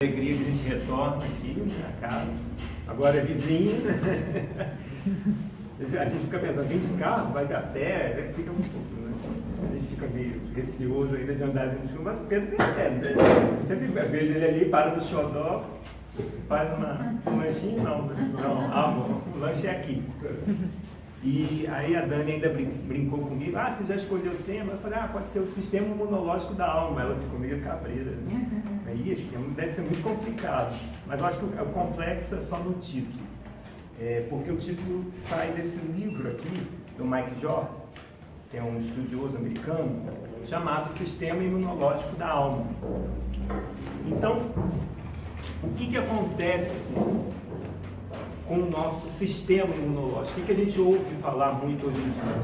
Alegria que a gente retorna aqui na casa. Agora é vizinho. A gente fica pensando, vem de carro, vai de a pé, fica um pouco, né? A gente fica meio receoso ainda de andar de chuva, mas o Pedro vem a pé, né? Eu sempre vejo ele ali, para no xodó, faz um lanchinho, não, bom, o lanche é aqui. E aí a Dani ainda brincou comigo, você já escolheu o tema? Eu falei, pode ser o sistema imunológico da alma. Ela ficou meio cabreira. Aí esse tema deve ser muito complicado, mas eu acho que o complexo é só no título. Porque o título sai desse livro aqui, do Mike Jordan, que é um estudioso americano, chamado Sistema Imunológico da Alma. Então, o que acontece com o nosso sistema imunológico? O que a gente ouve falar muito hoje em dia?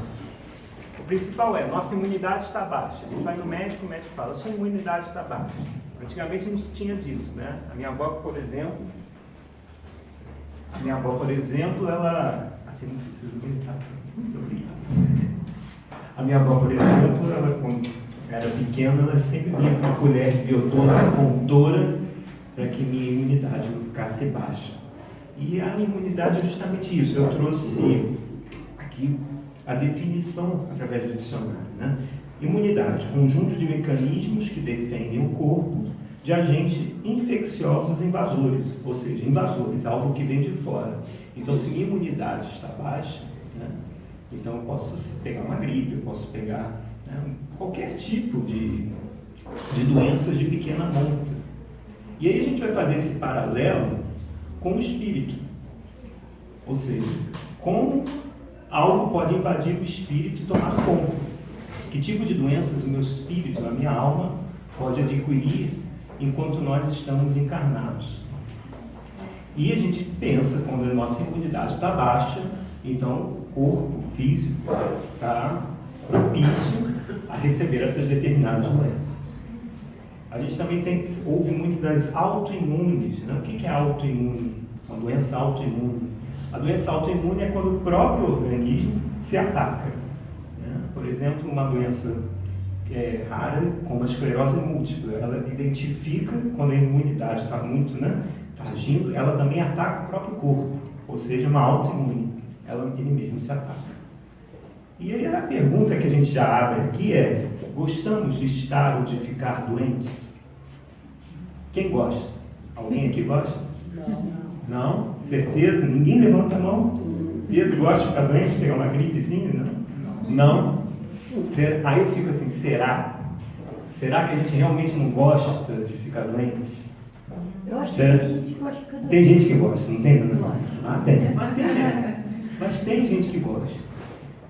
O principal nossa imunidade está baixa. A gente vai no médico, o médico fala, sua imunidade está baixa. Antigamente a gente tinha disso, né? A minha avó, por exemplo, ela... Assim, não precisa gritar. Muito obrigado. A minha avó, por exemplo, ela, quando era pequena, ela sempre vinha com uma colher de biotônico fontora para que minha imunidade não ficasse baixa. E a imunidade é justamente isso. Eu trouxe aqui a definição através do dicionário, né? Imunidade, conjunto de mecanismos que defendem o corpo de agentes infecciosos invasores, ou seja, invasores, algo que vem de fora. Então, se minha imunidade está baixa, né, então eu posso pegar uma gripe, eu posso pegar, né, qualquer tipo de doenças de pequena monta. E aí a gente vai fazer esse paralelo com o espírito, ou seja, como algo pode invadir o espírito e tomar conta. Que tipo de doenças o meu espírito, a minha alma, pode adquirir enquanto nós estamos encarnados. E a gente pensa, quando a nossa imunidade está baixa, então o corpo físico está propício a receber essas determinadas doenças. A gente também ouve muito das autoimunes, né? O que é autoimune? Uma doença autoimune. A doença autoimune é quando o próprio organismo se ataca. Por exemplo, uma doença rara, como a esclerose múltipla, ela identifica quando a imunidade está muito, está agindo, ela também ataca o próprio corpo, ou seja, uma autoimune, ele mesmo se ataca. E aí a pergunta que a gente já abre aqui é, gostamos de estar ou de ficar doentes? Quem gosta? Alguém aqui gosta? Não? Certeza? Ninguém levanta a mão? Pedro gosta de ficar doente, pegar uma gripezinha? Não? Aí eu fico assim, será? Será que a gente realmente não gosta de ficar doente? Eu acho que a gente gosta de ficar doente. Tem gente que gosta, não tem? Tem. Mas tem gente que gosta.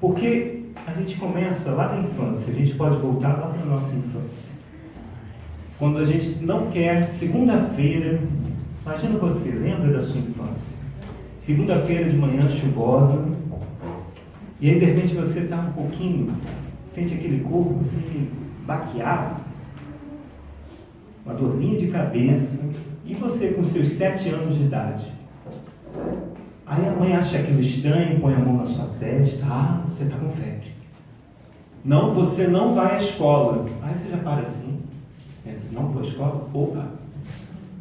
Porque a gente começa lá da infância, a gente pode voltar lá para a nossa infância. Quando a gente não quer, segunda-feira, imagina você, lembra da sua infância? Segunda-feira de manhã chuvosa, e aí de repente você está um pouquinho, sente aquele corpo assim, baqueado, uma dorzinha de cabeça, e você com seus 7 anos de idade. Aí a mãe acha aquilo estranho, põe a mão na sua testa, você está com febre. Não, você não vai à escola. Aí você já para assim, pensa, não vou à escola?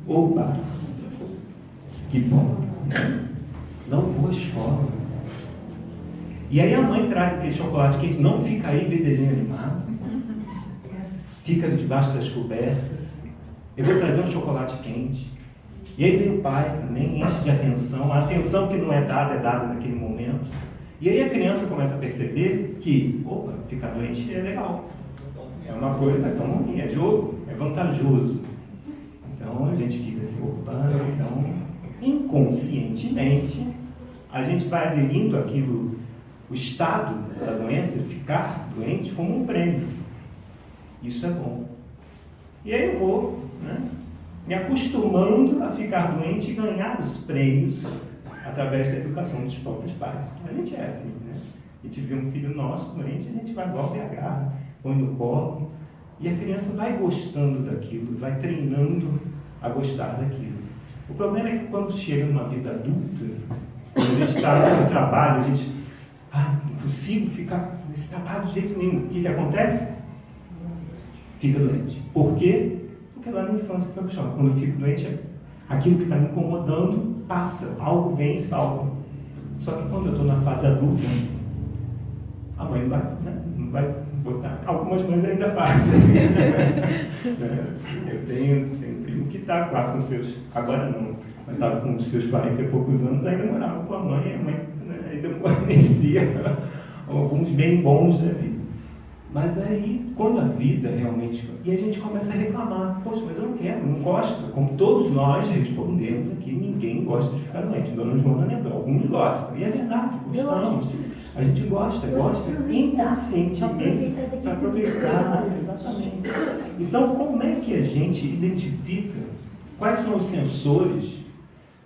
Opa, que bom, não vou à escola. E aí a mãe traz aquele chocolate quente, não fica aí ver desenho animado, fica debaixo das cobertas, eu vou trazer um chocolate quente. E aí vem o pai também, enche de atenção, a atenção que não é dada naquele momento. E aí a criança começa a perceber que, ficar doente é legal, é uma coisa, então é jogo, é vantajoso. Então a gente fica assim, então inconscientemente a gente vai aderindo àquilo, o estado da doença, ficar doente, como um prêmio. Isso é bom. E aí eu vou, me acostumando a ficar doente e ganhar os prêmios através da educação dos próprios pais. A gente é assim, A gente vê um filho nosso doente, a gente vai igual agarra, põe no colo, e a criança vai gostando daquilo, vai treinando a gostar daquilo. O problema é que quando chega numa vida adulta, quando a gente está no trabalho, a gente não consigo ficar nesse trabalho de jeito nenhum. O que acontece? Fica doente. Por quê? Porque lá na infância, quando eu fico doente, aquilo que está me incomodando passa, algo vem e salva. Só que quando eu estou na fase adulta, a mãe não vai botar. Algumas mães ainda fazem. Eu tenho um primo que está lá com seus. Agora não, mas estava com os seus 40 e poucos anos, ainda morava com a mãe, e a mãe ainda fornecia alguns bem bons da vida. Mas aí, quando a vida realmente... E a gente começa a reclamar. Poxa, mas eu não quero, não gosto. Como todos nós respondemos aqui, ninguém gosta de ficar doente. Dona Joana lembrou, alguns gostam. E é verdade, gostamos. A gente gosta inconscientemente para aproveitar. Exatamente. Então, como é que a gente identifica quais são os sensores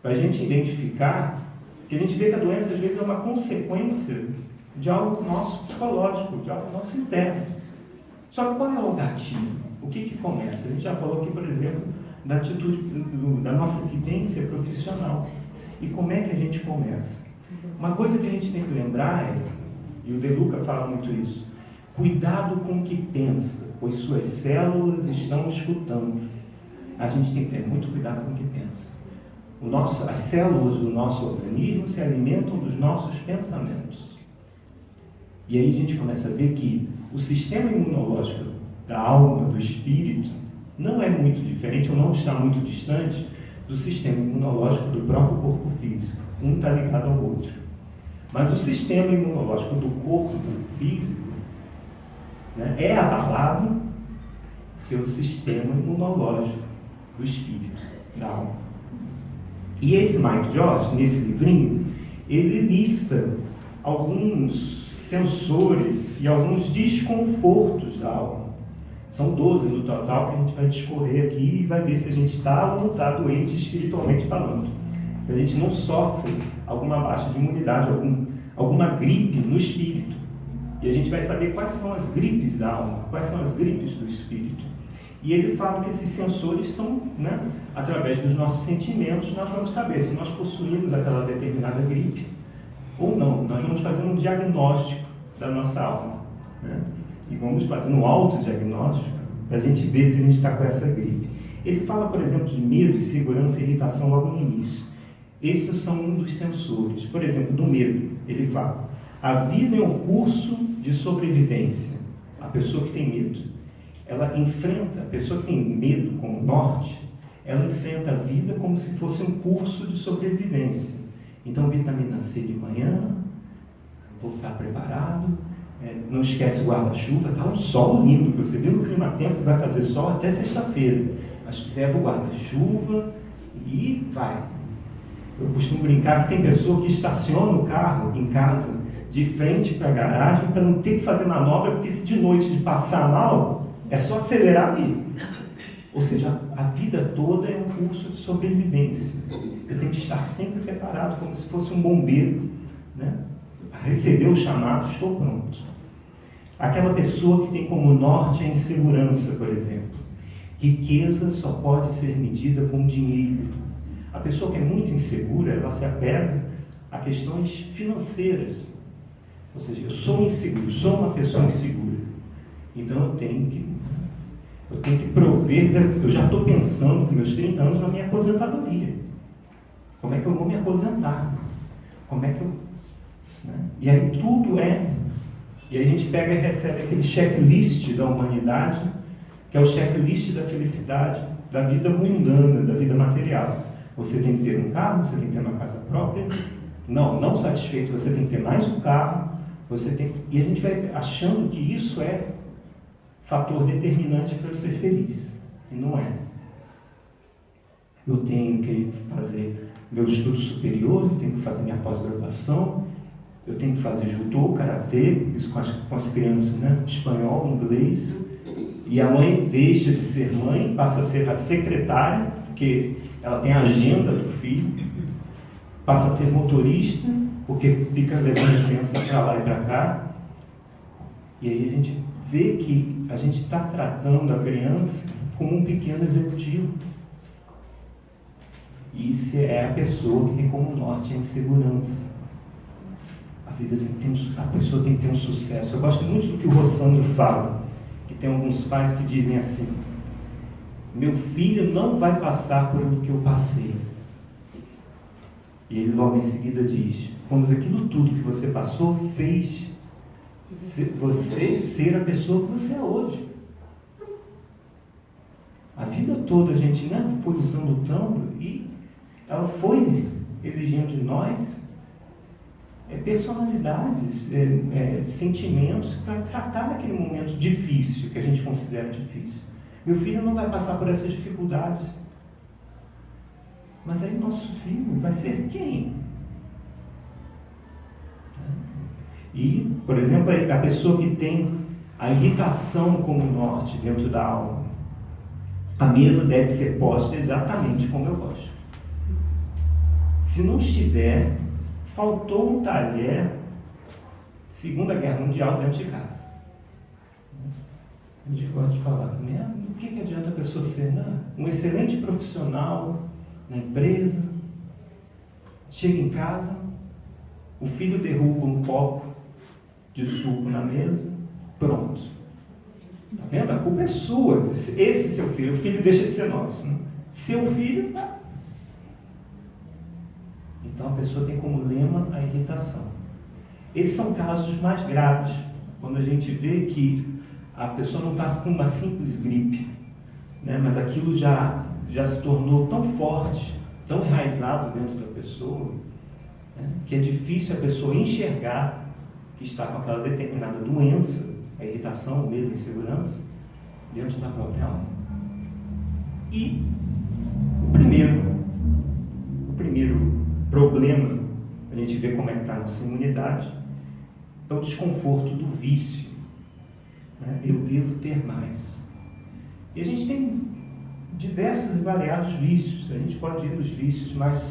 para a gente identificar que a gente vê que a doença, às vezes, é uma consequência de algo nosso psicológico, de algo nosso interno. Só que qual é o gatilho? O que começa? A gente já falou aqui, por exemplo, da atitude, da nossa vivência profissional. E como é que a gente começa? Uma coisa que a gente tem que lembrar é, e o De Luca fala muito isso, cuidado com o que pensa, pois suas células estão escutando. A gente tem que ter muito cuidado com o que pensa. As células do nosso organismo se alimentam dos nossos pensamentos. E aí a gente começa a ver que o sistema imunológico da alma, do espírito, não é muito diferente ou não está muito distante do sistema imunológico do próprio corpo físico. Um está ligado ao outro. Mas o sistema imunológico do corpo físico, né, é abalado pelo sistema imunológico do espírito, da alma. E esse Mike George, nesse livrinho, ele lista alguns sensores e alguns desconfortos da alma. São 12 no total que a gente vai discorrer aqui e vai ver se a gente está ou não está doente espiritualmente falando. Se a gente não sofre alguma baixa de imunidade, alguma gripe no espírito. E a gente vai saber quais são as gripes da alma, quais são as gripes do espírito. E ele fala que esses sensores são, né, através dos nossos sentimentos, nós vamos saber se nós possuímos aquela determinada gripe ou não. Nós vamos fazer um diagnóstico da nossa alma, né? E vamos fazer um autodiagnóstico para a gente ver se a gente está com essa gripe. Ele fala, por exemplo, de medo, insegurança e irritação logo no início. Esses são um dos sensores. Por exemplo, do medo, ele fala: a vida é um curso de sobrevivência. A pessoa que tem medo, ela enfrenta, a pessoa que tem medo como norte, ela enfrenta a vida como se fosse um curso de sobrevivência. Então, vitamina C de manhã, vou estar preparado, não esquece o guarda-chuva, está um sol lindo, você viu no clima-tempo que vai fazer sol até sexta-feira, mas leva o guarda-chuva e vai. Eu costumo brincar que tem pessoa que estaciona o carro em casa de frente para a garagem para não ter que fazer manobra, porque se de noite de passar mal, é só acelerar ali. Ou seja, a vida toda é um curso de sobrevivência. Eu tenho que estar sempre preparado, como se fosse um bombeiro, né? Receber o chamado, estou pronto. Aquela pessoa que tem como norte a insegurança, por exemplo. Riqueza só pode ser medida com dinheiro. A pessoa que é muito insegura, ela se apega a questões financeiras. Ou seja, eu sou inseguro, sou uma pessoa insegura. Então eu tenho que prover, eu já estou pensando com meus 30 anos na minha aposentadoria. Como é que eu vou me aposentar? Como é que eu... Né? E aí tudo é... E aí a gente pega e recebe aquele checklist da humanidade, que é o checklist da felicidade, da vida mundana, da vida material. Você tem que ter um carro, você tem que ter uma casa própria. Não satisfeito, você tem que ter mais um carro. E a gente vai achando que isso é fator determinante para eu ser feliz. E não é. Eu tenho que fazer meu estudo superior, eu tenho que fazer minha pós-graduação, eu tenho que fazer judô, karatê, isso com as crianças, né? Espanhol, inglês. E a mãe deixa de ser mãe, passa a ser a secretária, porque ela tem a agenda do filho, passa a ser motorista, porque fica levando a criança para lá e para cá. E aí a gente vê que a gente está tratando a criança como um pequeno executivo. E isso é a pessoa que tem como norte a insegurança. A pessoa tem que ter um sucesso. Eu gosto muito do que o Rossandro fala, que tem alguns pais que dizem assim: Meu filho não vai passar por o que eu passei. E ele logo em seguida diz: quando aquilo tudo que você passou fez você ser a pessoa que você é hoje. A vida toda a gente foi lutando e ela foi exigindo de nós personalidades, sentimentos para tratar daquele momento difícil, que a gente considera difícil. Meu filho não vai passar por essas dificuldades. Mas aí nosso filho vai ser quem? E, por exemplo, a pessoa que tem a irritação como norte dentro da alma, a mesa deve ser posta exatamente como eu gosto. Se não estiver, faltou um talher, Segunda Guerra Mundial dentro de casa. A gente gosta de falar também, o que adianta a pessoa ser um excelente profissional na empresa, chega em casa, o filho derruba um copo de suco na mesa, pronto. Está vendo? A culpa é sua. Esse seu filho, o filho deixa de ser nosso. Né? Seu filho, tá. Então a pessoa tem como lema a irritação. Esses são casos mais graves, quando a gente vê que a pessoa não está com uma simples gripe, né? Mas aquilo já se tornou tão forte, tão enraizado dentro da pessoa, né? Que é difícil a pessoa enxergar que está com aquela determinada doença, a irritação, o medo, a insegurança, dentro da própria alma. E o primeiro problema, a gente vê como é que está a nossa imunidade, é o desconforto do vício. Né? Eu devo ter mais. E a gente tem diversos e variados vícios. A gente pode ir dos vícios mais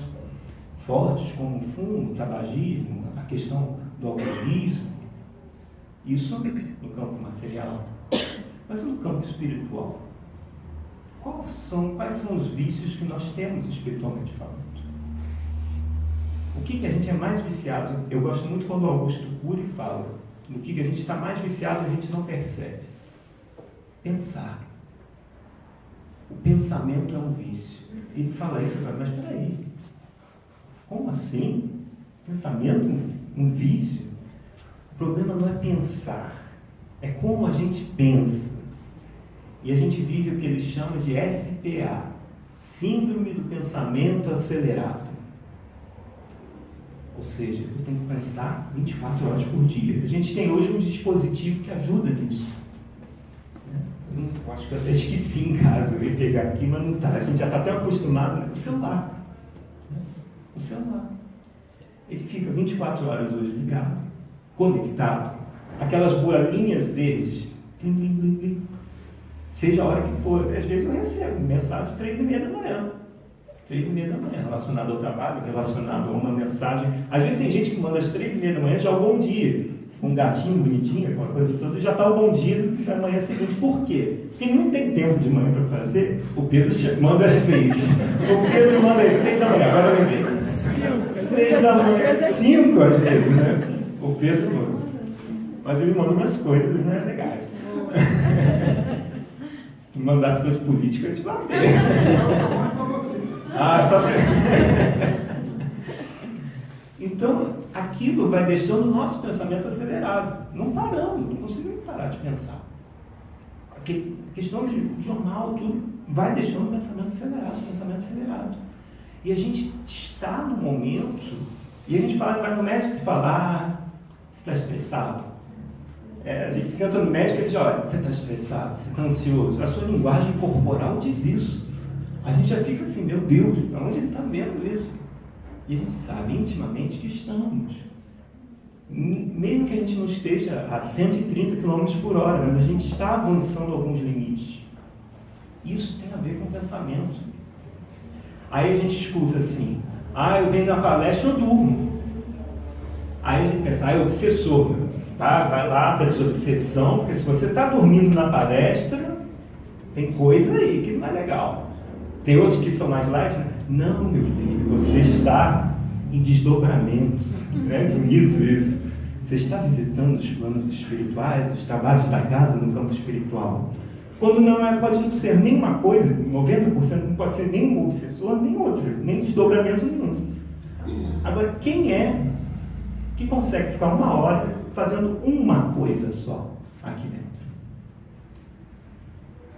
fortes, como o fumo, o tabagismo, a questão do alcoolismo. Isso no campo material. Mas no campo espiritual? Quais são os vícios que nós temos espiritualmente falando? O que a gente é mais viciado? Eu gosto muito quando o Augusto Cury fala no que a gente está mais viciado e a gente não percebe. Pensar. O pensamento é um vício. Ele fala isso, mas peraí, como assim? Pensamento um vício? O problema não é pensar, é como a gente pensa. E a gente vive o que ele chama de SPA, Síndrome do Pensamento Acelerado. Ou seja, eu tenho que pensar 24 horas por dia. A gente tem hoje um dispositivo que ajuda nisso. Eu acho que eu até esqueci em casa, eu ia pegar aqui, mas não está. A gente já está até acostumado, né? O celular. O celular. Ele fica 24 horas hoje ligado, conectado. Aquelas bolinhas verdes, plim, plim, plim, plim. Seja a hora que for. Às vezes eu recebo mensagem 3h30 da manhã. 3h30 da manhã, relacionado ao trabalho, relacionado a uma mensagem. Às vezes tem gente que manda às 3h30 da manhã já o bom dia. Um gatinho bonitinho, aquela coisa toda, já está o bom dia da manhã seguinte. Por quê? Porque não tem tempo de manhã para fazer. O Pedro manda às 6. O Pedro manda às 6 da manhã. Agora eu lembrei. 6 da manhã, 5 às vezes, né? O Pedro manda. Mas ele manda umas coisas, né? Legais. Se mandasse coisas políticas, eu te bater. Só que... Então, aquilo vai deixando o nosso pensamento acelerado. Não paramos, não conseguimos parar de pensar. A questão de jornal, tudo, vai deixando o pensamento acelerado. E a gente está no momento, e a gente vai no médico e se fala, você está estressado? A gente senta no médico e diz, olha, você está estressado, você está ansioso. A sua linguagem corporal diz isso. A gente já fica assim, meu Deus, onde ele está vendo isso? E a gente sabe intimamente que estamos. Mesmo que a gente não esteja a 130 km por hora, mas a gente está avançando alguns limites. Isso tem a ver com o pensamento. Aí a gente escuta assim, eu venho na palestra, eu durmo. Aí a gente pensa, é obsessor. Tá? Vai lá pela sua obsessão, porque se você está dormindo na palestra, tem coisa aí que não é legal. Tem outros que são mais light, né? Não, meu filho, você está em desdobramento. É bonito isso. Você está visitando os planos espirituais, os trabalhos da casa no campo espiritual. Quando pode não ser nenhuma coisa, 90% não pode ser nenhum obsessor, nem outro, nem desdobramento nenhum. Agora, quem é que consegue ficar 1 hora fazendo uma coisa só aqui dentro?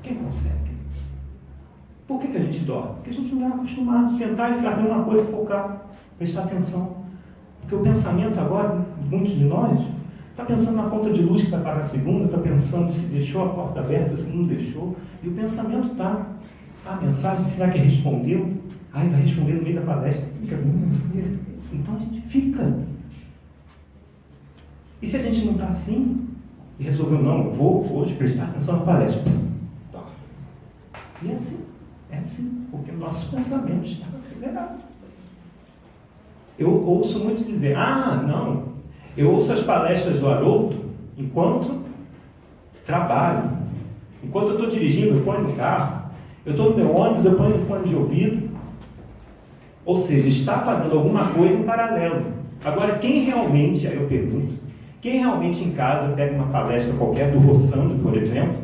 Quem consegue? Por que a gente dorme? Porque a gente não é acostumado a sentar e fazer uma coisa, focar, prestar atenção. Porque o pensamento agora, muitos de nós, está pensando na conta de luz que vai pagar a segunda, está pensando se deixou a porta aberta, se não deixou. E o pensamento está, a mensagem, será que respondeu? Ai, vai responder no meio da palestra. Então a gente fica. E se a gente não está assim, e resolveu, não, eu vou hoje prestar atenção na palestra. E é assim, porque o nosso pensamento está acelerado. Eu ouço muito dizer, não, eu ouço as palestras do Haroldo enquanto trabalho. Enquanto eu estou dirigindo, eu ponho no carro. Eu estou no meu ônibus, eu ponho no fone de ouvido. Ou seja, está fazendo alguma coisa em paralelo. Agora, quem realmente, aí eu pergunto, quem realmente em casa pega uma palestra qualquer do Rossando, por exemplo,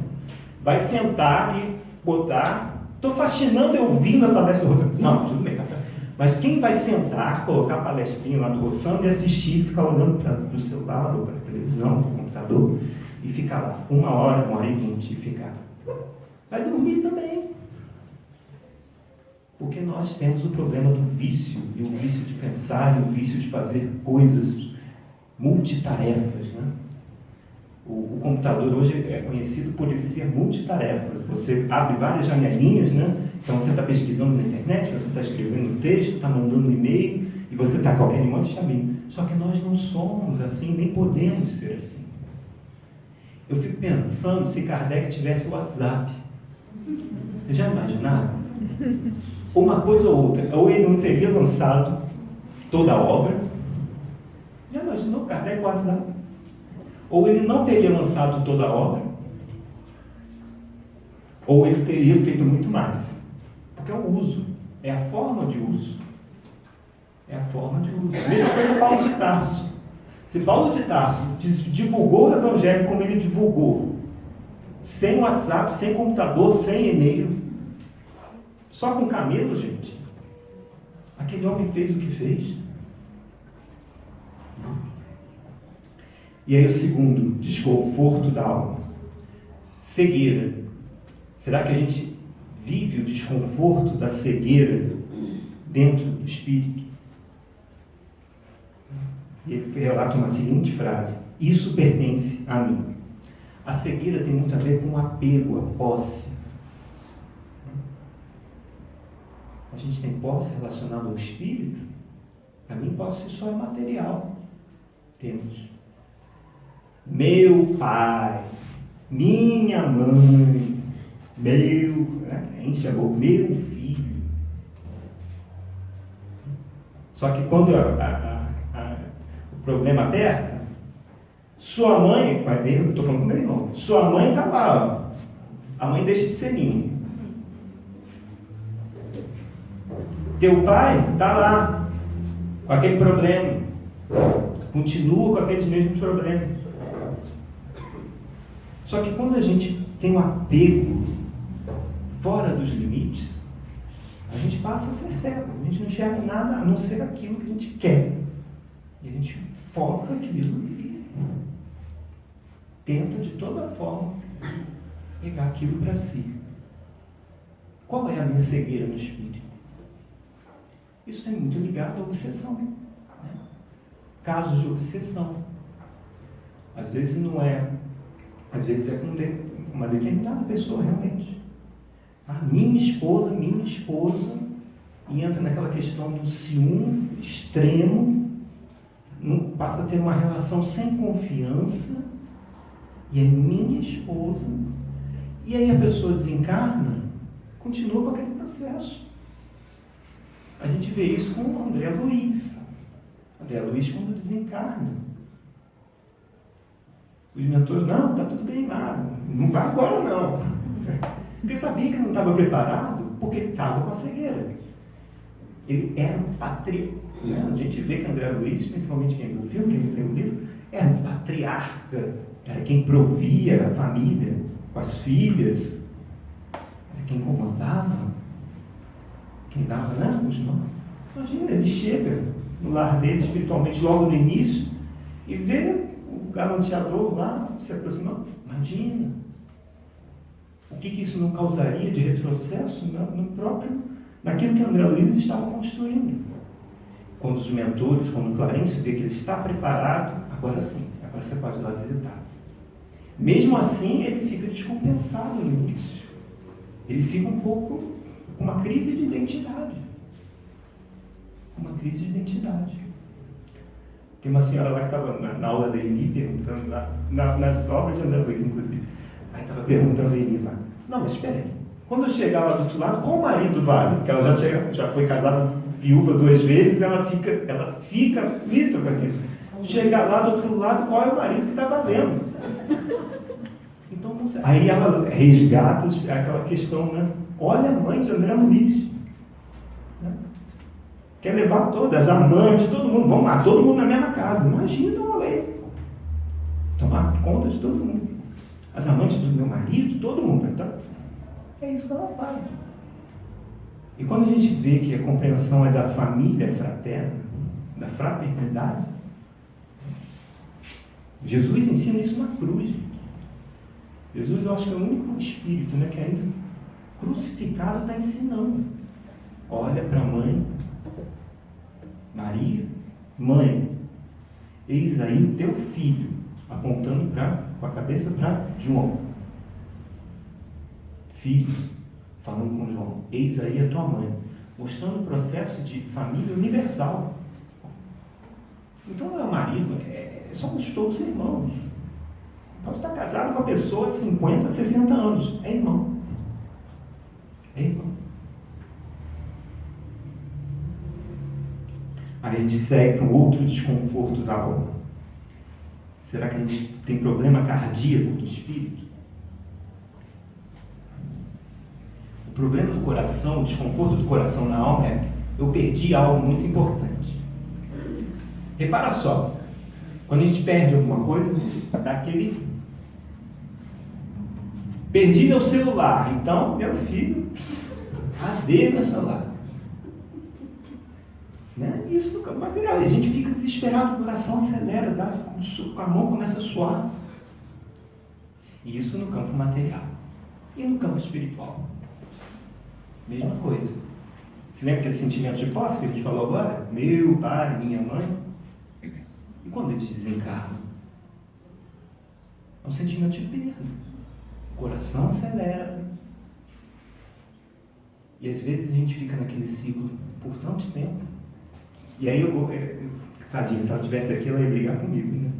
vai sentar e botar, estou fascinando eu ouvindo a palestra do Rossando. Não, tudo bem, tá. Mas quem vai sentar, colocar a palestrinha lá do Rossando e assistir, ficar olhando para o celular ou para a televisão, para o computador, e ficar lá 1 hora, 1h20 e ficar. Vai dormir também. Porque nós temos o problema do vício, e o vício de pensar, e o vício de fazer coisas multitarefas, né? O computador hoje é conhecido por ele ser multitarefas. Você abre várias janelinhas, né? Então você está pesquisando na internet, você está escrevendo um texto, está mandando um e-mail, e você está com aquele monte de chavinha. Só que nós não somos assim, nem podemos ser assim. Eu fico pensando se Kardec tivesse o WhatsApp. Você já imaginaram? Uma coisa ou outra. Ou ele não teria lançado toda a obra. Já imaginou Kardec com o WhatsApp? Ou ele não teria lançado toda a obra, ou ele teria feito muito mais. Porque é o uso, é a forma de uso. É a forma de uso. Mesma coisa Paulo de Tarso. Se Paulo de Tarso divulgou o Evangelho como ele divulgou, sem WhatsApp, sem computador, sem e-mail, só com camelo, gente, aquele homem fez o que fez. E aí o segundo, desconforto da alma. Cegueira. Será que a gente vive o desconforto da cegueira dentro do espírito? E ele relata uma seguinte frase: isso pertence a mim. A cegueira tem muito a ver com o apego, a posse. A gente tem posse relacionada ao espírito? Para mim, posse só é material. Temos. Meu pai, minha mãe, enche a boca, meu filho. Só que quando o problema aperta, sua mãe, eu estou falando com meu irmão, sua mãe está lá, ó. A mãe deixa de ser minha. Teu pai está lá, com aquele problema, continua com aqueles mesmos problemas. Só que quando a gente tem um apego fora dos limites, a gente passa a ser cego, a gente não enxerga nada a não ser aquilo que a gente quer. E a gente foca aquilo e tenta de toda forma pegar aquilo para si. Qual é a minha cegueira no espírito? Isso tem muito ligado à obsessão, né? Casos de obsessão. Às vezes não é, às vezes é com uma determinada pessoa realmente. Minha esposa, e entra naquela questão do ciúme extremo, passa a ter uma relação sem confiança, e é minha esposa, e aí a pessoa desencarna, continua com aquele processo. A gente vê isso com o André Luiz. André Luiz, quando desencarna, os mentores, não, está tudo bem lá, não vai agora não. Porque sabia que não estava preparado, porque ele estava com a cegueira. Ele era um patriarca. Né? A gente vê que André Luiz, principalmente quem viu o filme, quem leu o livro, era um patriarca, era quem provia a família, com as filhas, quem comandava, quem dava, né? Os nomes. Imagina, ele chega no lar dele, espiritualmente, logo no início, e vê o galanteador lá se aproximando. Imagina. O que isso não causaria de retrocesso naquilo que André Luiz estava construindo? Quando os mentores, quando o Clarence vê que ele está preparado, agora sim, agora você pode ir lá visitar. Mesmo assim, ele fica descompensado no início. Ele fica um pouco com uma crise de identidade. Uma crise de identidade. Tem uma senhora lá que estava na aula da Eni perguntando lá, nas obras de André Luiz, inclusive. Aí estava perguntando a Eni lá, não, mas espera aí, quando eu chegar lá do outro lado, qual marido vale? Porque ela já foi casada, viúva 2 vezes, ela fica aflita com aquilo. Chegar lá do outro lado, qual é o marido que está valendo? Então, não sei. Aí ela resgata aquela questão, né? Olha a mãe de André Luiz. Né? Quer levar todas, as amantes, todo mundo, vamos lá, todo mundo na mesma casa. Imagina uma lei. Tomar conta de todo mundo. As amantes do meu marido, todo mundo. Então, é isso que ela faz. E quando a gente vê que a compreensão é da família fraterna, da fraternidade, Jesus ensina isso na cruz. Jesus, eu acho que é o único espírito, né, que ainda crucificado está ensinando. Olha para a mãe, Maria, mãe, eis aí o teu filho, apontando com a cabeça para João. Filho, falando com João, eis aí a tua mãe, mostrando o processo de família universal. Então não é o marido, somos todos irmãos. Pode estar casado com a pessoa há 50, 60 anos, é irmão. É irmão. Aí a gente segue para um outro desconforto da alma. Será que a gente tem problema cardíaco do espírito? O problema do coração, o desconforto do coração na alma é: eu perdi algo muito importante. Repara só, quando a gente perde alguma coisa, dá aquele... Perdi meu celular, então, meu filho, cadê meu celular? Né? Isso no campo material. E a gente fica desesperado, o coração acelera, a mão começa a suar. E isso no campo material. E no campo espiritual? Mesma coisa. Você lembra aquele sentimento de posse que a gente falou agora? Meu pai, minha mãe. E quando eles desencarnam? É um sentimento de perda. O coração acelera. E às vezes a gente fica naquele ciclo por tanto tempo. E aí eu vou... Tadinha, se ela estivesse aqui, ela ia brigar comigo, né?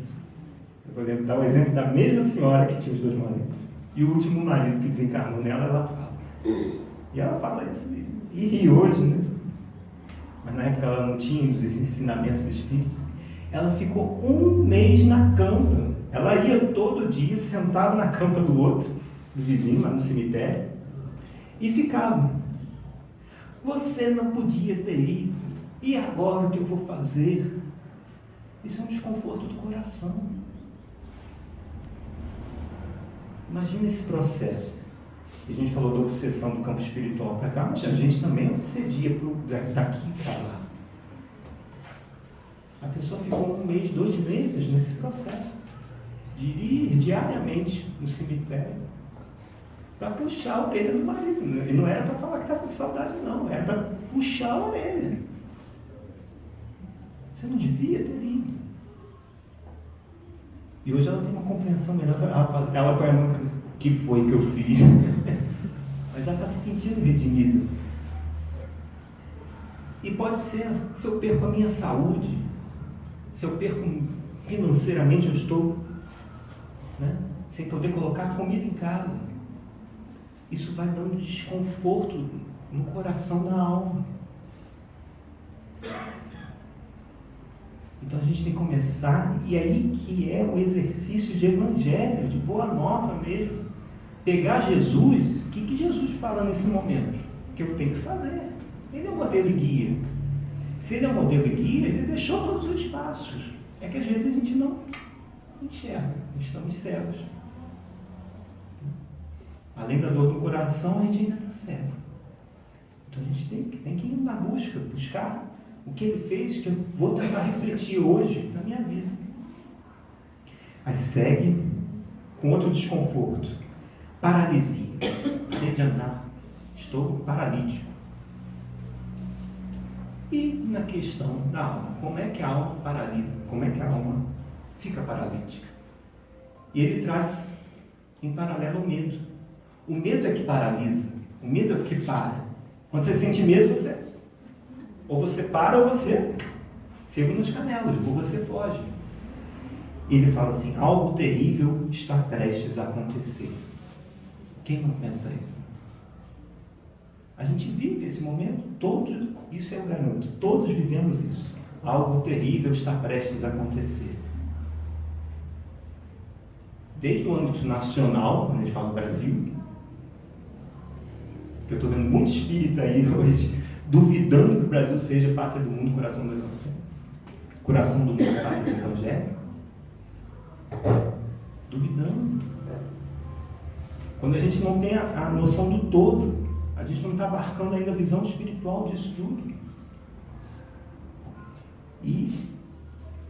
Eu vou dar o exemplo da mesma senhora que tinha os 2 maridos. E o último marido que desencarnou nela, ela fala. E ela fala isso. E ri hoje, né? Mas na época ela não tinha os ensinamentos do Espírito. Ela ficou 1 mês na campa. Ela ia todo dia, sentava na campa do outro, do vizinho, lá no cemitério, e ficava. Você não podia ter ido. E agora o que eu vou fazer? Isso é um desconforto do coração. Imagina esse processo. A gente falou da obsessão do campo espiritual para cá, mas a gente também obsedia daqui para lá. A pessoa ficou 1 mês, 2 meses nesse processo de ir diariamente no cemitério para puxar a orelha do marido. E não era para falar que estava com saudade, não. Era para puxar a orelha. Você não devia ter ido. E hoje ela tem uma compreensão melhor. Ela põe a mão na cabeça. O que foi que eu fiz? Ela já está se sentindo redimida. E pode ser, se eu perco a minha saúde, se eu perco financeiramente, eu estou, né, sem poder colocar comida em casa. Isso vai dando desconforto no coração da alma. Então a gente tem que começar, e aí que é o exercício de evangelho, de boa nova mesmo. Pegar Jesus, o que Jesus fala nesse momento? Que eu tenho que fazer. Ele é o modelo e guia. Se ele é o modelo e guia, ele deixou todos os passos. É que às vezes a gente não enxerga, estamos cegos. Além da dor do coração, a gente ainda está cego. Então a gente tem que ir na busca, buscar o que ele fez, que eu vou tentar refletir hoje na minha vida. Aí segue com outro desconforto. Paralisia. Parei de andar. Estou paralítico. E na questão da alma, como é que a alma paralisa? Como é que a alma fica paralítica? E ele traz em paralelo o medo. O medo é que paralisa. O medo é que para. Quando você sente medo, ou você para ou você segura nas canelas, ou você foge. E ele fala assim, algo terrível está prestes a acontecer. Quem não pensa isso? A gente vive esse momento, todos, isso eu garanto, todos vivemos isso. Algo terrível está prestes a acontecer. Desde o âmbito nacional, quando a gente fala do Brasil, que eu estou vendo muito espírita aí hoje, duvidando que o Brasil seja pátria do mundo, coração do Evangelho. Coração do mundo, pátria do Evangelho. Duvidando. Quando a gente não tem a noção do todo, a gente não está abarcando ainda a visão espiritual disso tudo. E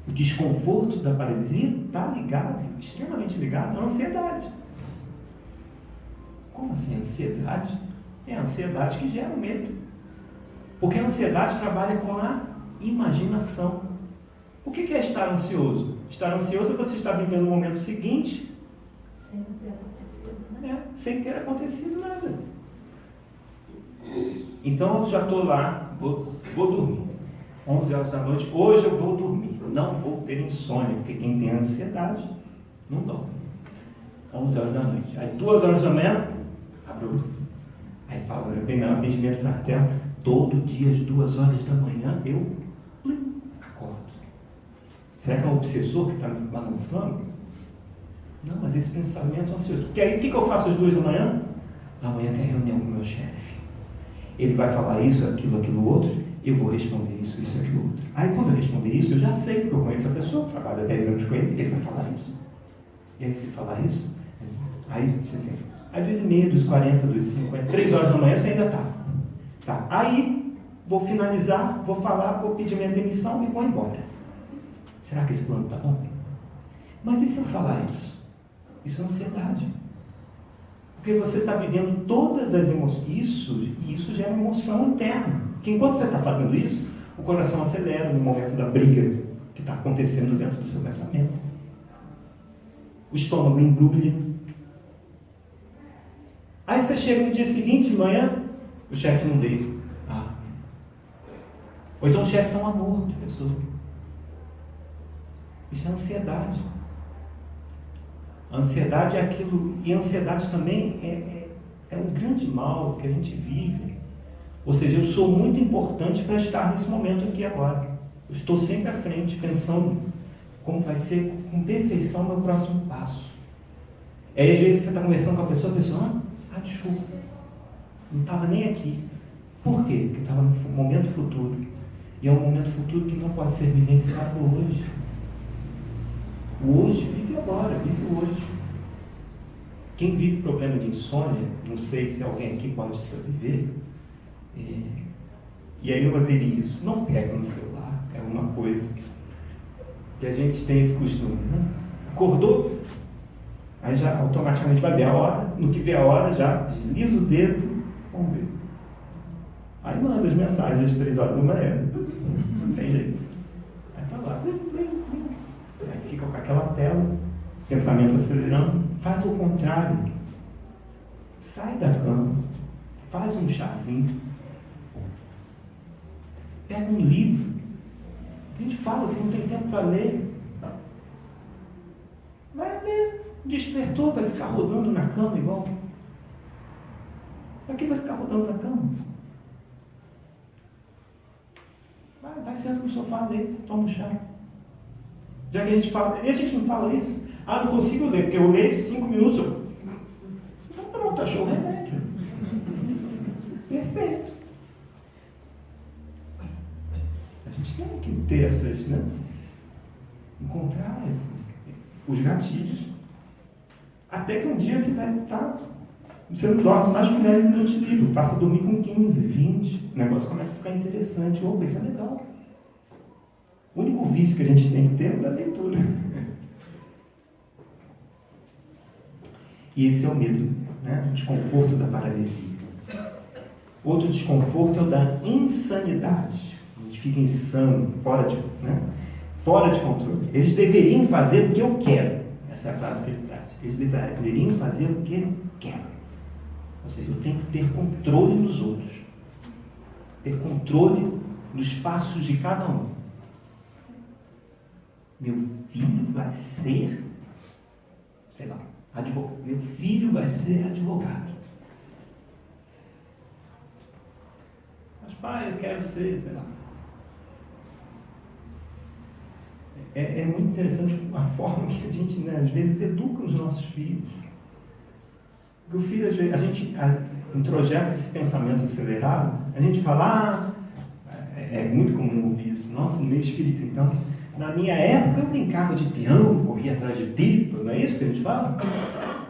o desconforto da paralisia está ligado, extremamente ligado, à ansiedade. Como assim ansiedade? É a ansiedade que gera o medo. Porque a ansiedade trabalha com a imaginação. O que é estar ansioso? Estar ansioso é você estar vivendo no momento seguinte Sem ter acontecido, né? sem ter acontecido nada. Então eu já estou lá, vou dormir. 11 horas da noite, hoje eu vou dormir. Não vou ter insônia, porque quem tem ansiedade não dorme. 11 horas da noite. Aí 2 horas da manhã, abre o olho. Aí fala, vem no atendimento fraterno, todo dia às 2 horas da manhã eu acordo. Será que é um obsessor que está me balançando? Não, mas esse pensamento é ansioso. Porque aí o que eu faço às 2 da manhã? Amanhã tem reunião com o meu chefe. Ele vai falar isso, aquilo, outro, eu vou responder isso, aquilo, outro. Aí quando eu responder isso, eu já sei, porque eu conheço a pessoa, trabalho há 10 anos com ele vai falar isso. E aí se ele falar isso, aí você tem. Aí 2h30, 2h40, 2h50, 3 horas da manhã você ainda está. Tá. Aí vou finalizar, vou falar, vou pedir minha demissão e vou embora. Será que esse plano está bom? Mas e se eu falar isso? Isso é ansiedade. Porque você está vivendo todas as emoções. Isso gera emoção interna. Que enquanto você está fazendo isso, o coração acelera no momento da briga que está acontecendo dentro do seu pensamento. O estômago embrulha. Aí você chega no dia seguinte, de manhã, o chefe não veio. Ou então o chefe está um amor de pessoa. Isso é ansiedade. A ansiedade é aquilo, e a ansiedade também é um grande mal que a gente vive. Ou seja, eu sou muito importante para estar nesse momento aqui agora. Eu estou sempre à frente, pensando como vai ser com perfeição o meu próximo passo. E aí às vezes você está conversando com a pessoa desculpa, não estava nem aqui. Por quê? Porque estava no momento futuro. E é um momento futuro que não pode ser vivenciado hoje. O hoje, vive agora, vive hoje. Quem vive problema de insônia, não sei se alguém aqui pode sobreviver, e aí eu aderir isso, não pega no celular, é uma coisa que a gente tem esse costume, né? Acordou, aí já automaticamente vai ver a hora, no que vê a hora já desliza o dedo, vamos ver. Aí manda as mensagens às 3 horas da manhã, não tem jeito. Aí tá lá, aí fica com aquela tela, pensamento acelerando, faz o contrário. Sai da cama, faz um chazinho, pega um livro. A gente fala que não tem tempo para ler. Vai ler, despertou, vai ficar rodando na cama igual. Para que vai ficar rodando na cama? Vai senta no sofá, lê, toma um chá. Já que a gente fala, e a gente não fala isso? Não consigo ler, porque eu leio 5 minutos. Então pronto, achou o remédio. Perfeito. A gente tem que ter essas, né? Encontrar os gatilhos. Até que um dia você vai estar Você não dorme mais com 10 minutos de livro, passa a dormir com 15, 20. O negócio começa a ficar interessante. Opa, isso é legal. O único vício que a gente tem que ter é o da leitura. E esse é o medo, né? O desconforto da paralisia. Outro desconforto é o da insanidade. A gente fica insano, fora de controle. Eles deveriam fazer o que eu quero. Essa é a frase que ele traz. Eles deveriam fazer o que eu quero. Ou seja, eu tenho que ter controle dos outros. Ter controle dos passos de cada um. Meu filho vai ser, sei lá, advogado. Meu filho vai ser advogado. Mas pai, eu quero ser, sei lá. É muito interessante a forma que a gente, às vezes, educa os nossos filhos. Porque o filho, às vezes, a gente introjeta esse pensamento acelerado, a gente fala, é muito comum ouvir isso, nossa, no meio espírita, então, na minha época eu brincava de peão, corria atrás de pipa, não é isso que a gente fala?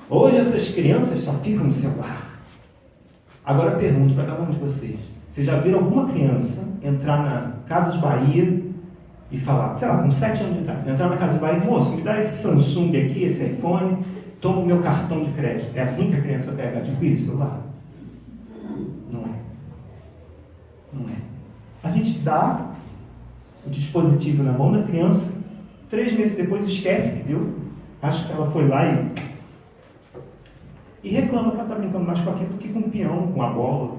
Hoje essas crianças só ficam no celular. Agora eu pergunto para cada um de vocês, vocês já viram alguma criança entrar na Casas Bahia e falar, sei lá, com 7 anos de idade, entrar na Casa Bahia, moço, me dá esse Samsung aqui, esse iPhone, toma o meu cartão de crédito. É assim que a criança pega, adquire o celular? Não é. Não é. A gente dá o dispositivo na mão da criança, 3 meses depois esquece que deu, acha que ela foi lá e reclama que ela está brincando mais com aquilo do que com o peão, com a bola.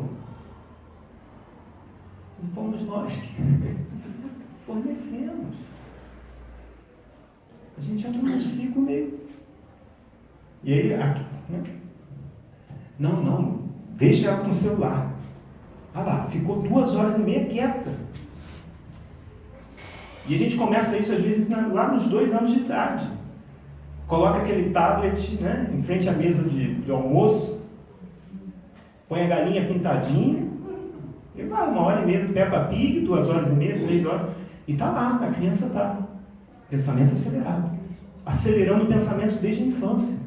Não fomos nós que fornecemos. A gente entra num ciclo meio. E aí, aqui, né? Não, deixa ela com o celular. Ah lá, ficou 2h30 quieta. E a gente começa isso às vezes lá nos 2 anos de idade. Coloca aquele tablet, né, em frente à mesa de almoço, põe a galinha pintadinha, e vai 1h30 do Peppa Pig, 2h30, 3 horas, e está lá, a criança está. Pensamento acelerado. Acelerando o pensamento desde a infância.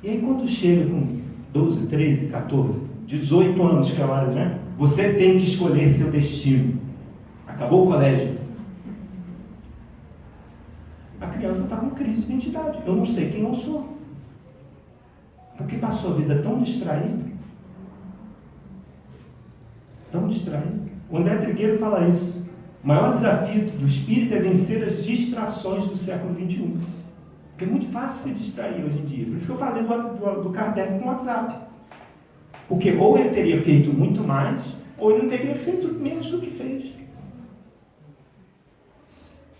E aí quando chega com 12, 13, 14, 18 anos, que é a hora, né? Você tem que escolher seu destino. Acabou o colégio. A criança está com crise de identidade. Eu não sei quem eu sou. Porque passou a vida tão distraída. Tão distraída. O André Trigueiro fala isso. O maior desafio do espírito é vencer as distrações do século XXI. Porque é muito fácil se distrair hoje em dia. Por isso que eu falei do Kardec com o WhatsApp. Porque ou ele teria feito muito mais, ou ele não teria feito menos do que fez.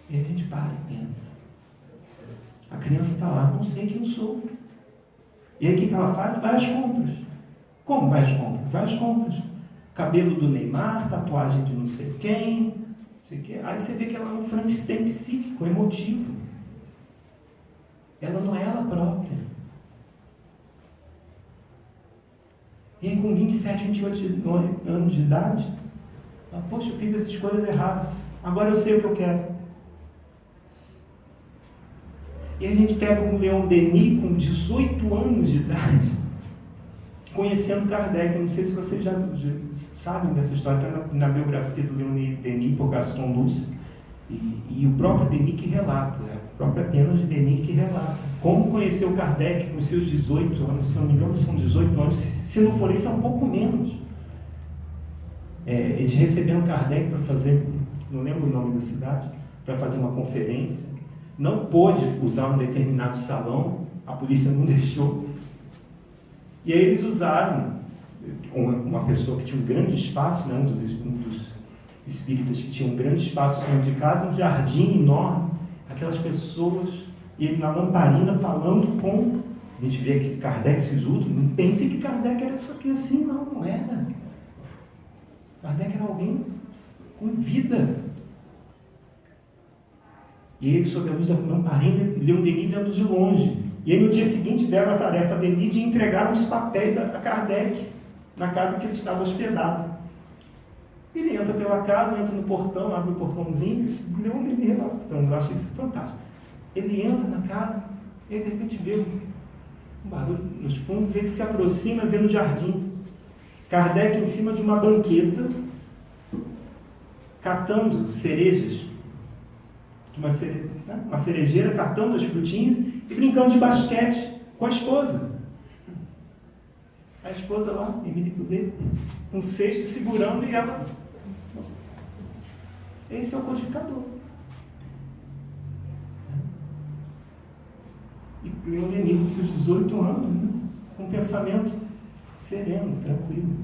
E a gente para e pensa. A criança está lá, não sei quem eu sou. E aí o que ela faz? Vai às compras. Como vai às compras? Vai às compras. Cabelo do Neymar, tatuagem de não sei quem, não sei o quê. Aí você vê que ela é um Frankenstein psíquico, emotivo. Ela não é ela própria. E aí com 27, 28 anos de idade, ela, poxa, eu fiz as escolhas erradas. Agora eu sei o que eu quero. E a gente pega um Leon Denis com 18 anos de idade, conhecendo Kardec. Eu não sei se vocês já sabem dessa história, está na biografia do Leon Denis por Gaston Luce. E o próprio Denis que relata, a própria pena de Denis que relata. Como conheceu Kardec com seus 18 anos, se não me engano são 18 anos, se não for isso é um pouco menos. Eles receberam Kardec para fazer, não lembro o nome da cidade, para fazer uma conferência. Não pôde usar um determinado salão, a polícia não deixou. E aí eles usaram uma pessoa que tinha um grande espaço, né, um dos espíritas que tinha um grande espaço dentro de casa, um jardim enorme, aquelas pessoas, e ele na lamparina falando com... A gente vê aqui Kardec sisudo, não pense que Kardec era isso aqui assim, não era. Kardec era alguém com vida. E ele, sob a luz da lamparina, Leon Denis vendo de longe. E aí no dia seguinte deram a tarefa a Denis de entregar os papéis a Kardec, na casa que ele estava hospedado. Ele entra pela casa, entra no portão, abre o portãozinho, Leon Denis relatando, eu acho isso fantástico. Ele entra na casa e de repente vê um barulho nos fundos, ele se aproxima, vê no jardim Kardec em cima de uma banqueta, catando cerejas, de uma cerejeira, catando as frutinhas e brincando de basquete com a esposa. A esposa lá, Emília Coudet, com um cesto segurando e ela... Esse é o codificador. E Leon Denis, com seus 18 anos, né? Com um pensamento sereno, tranquilo.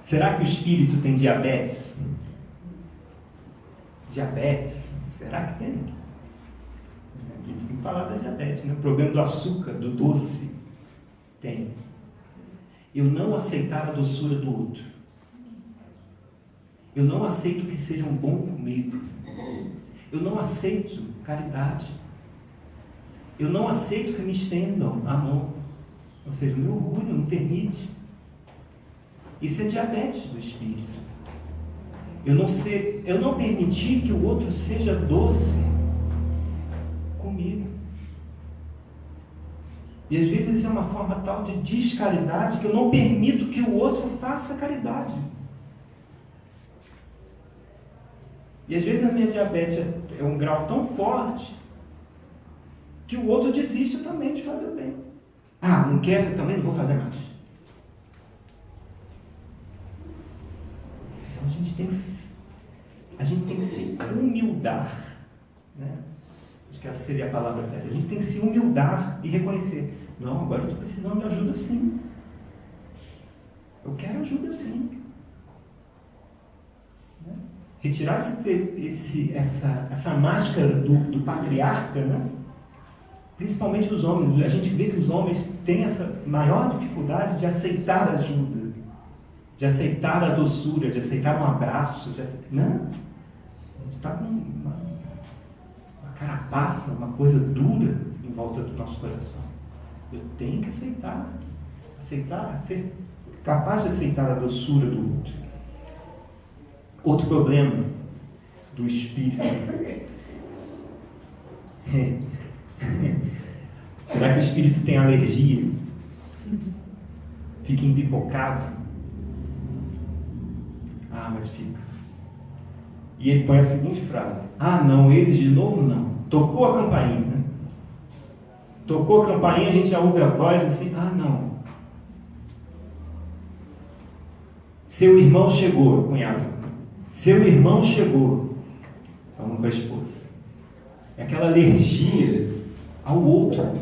Será que o espírito tem diabetes? Diabetes? Será que tem? A gente tem que falar da diabetes, né? O problema do açúcar, do doce. Tem. Eu não aceitar a doçura do outro. Eu não aceito que sejam bom comigo. Eu não aceito caridade. Eu não aceito que me estendam a mão. Ou seja, o meu orgulho não permite. Isso é diabetes do espírito. Eu não permitir que o outro seja doce comigo. E às vezes isso é uma forma tal de descaridade que eu não permito que o outro faça caridade. E às vezes a minha diabetes é um grau tão forte que o outro desiste também de fazer o bem. Ah, não quero, também não vou fazer mais. Então a gente tem que se humildar, né? Acho que essa seria a palavra certa. A gente tem que se humildar e reconhecer. Não, agora eu estou precisando de ajuda sim. Eu quero ajuda sim. Né? Retirar essa máscara do patriarca, né? Principalmente dos homens. A gente vê que os homens têm essa maior dificuldade de aceitar ajuda, de aceitar a doçura, de aceitar um abraço. Não, a gente está com uma carapaça, uma coisa dura em volta do nosso coração. Eu tenho que aceitar, ser capaz de aceitar a doçura do outro. Outro problema do espírito. Será que o espírito tem alergia? Fica embipocado? Ah, mas fica. E ele põe a seguinte frase: ah, não, eles de novo não. Tocou a campainha, né? Tocou a campainha, a gente já ouve a voz assim: ah, não. Seu irmão chegou, cunhado. Seu irmão chegou. Falando com a esposa. É aquela alergia ao outro.